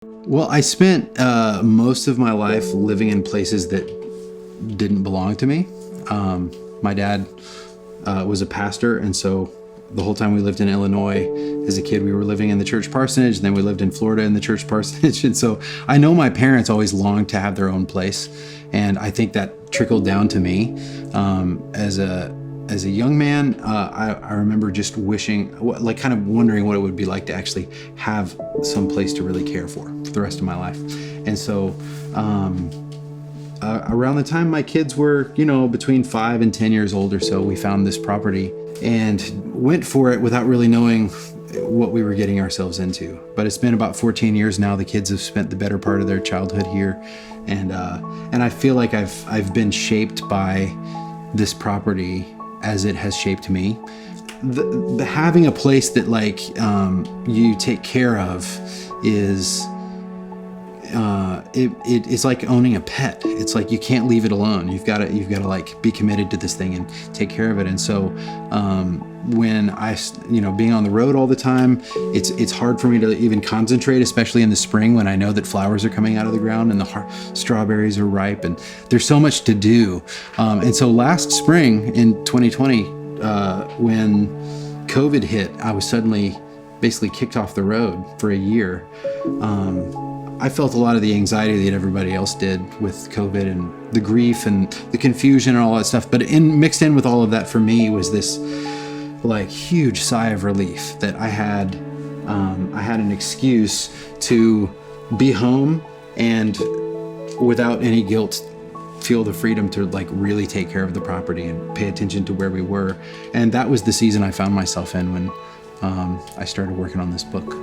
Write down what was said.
Well, I spent most of my life living in places that didn't belong to me. My dad was a pastor, and so the whole time we lived in Illinois as a kid, we were living in the church parsonage, and then we lived in Florida in the church parsonage. And so I know my parents always longed to have their own place, and I think that trickled down to me. As a young man, I remember just wishing, like kind of wondering what it would be like to actually have some place to really care for the rest of my life. And so around the time my kids were, between 5 and 10 years old or so, we found this property and went for it without really knowing what we were getting ourselves into. But it's been about 14 years now. The kids have spent the better part of their childhood here. And I feel like I've been shaped by this property as it has shaped me. The having a place that you take care of is it's like owning a pet. It's like you can't leave it alone. You've got to like be committed to this thing and take care of it. And so when being on the road all the time, it's hard for me to even concentrate, especially in the spring when I know that flowers are coming out of the ground and the strawberries are ripe and there's so much to do. And so last spring in 2020, when COVID hit, I was suddenly basically kicked off the road for a year. I felt a lot of the anxiety that everybody else did with COVID and the grief and the confusion and all that stuff. But mixed in with all of that for me was this huge sigh of relief that I had an excuse to be home and without any guilt feel the freedom to really take care of the property and pay attention to where we were. And that was the season I found myself in when I started working on this book.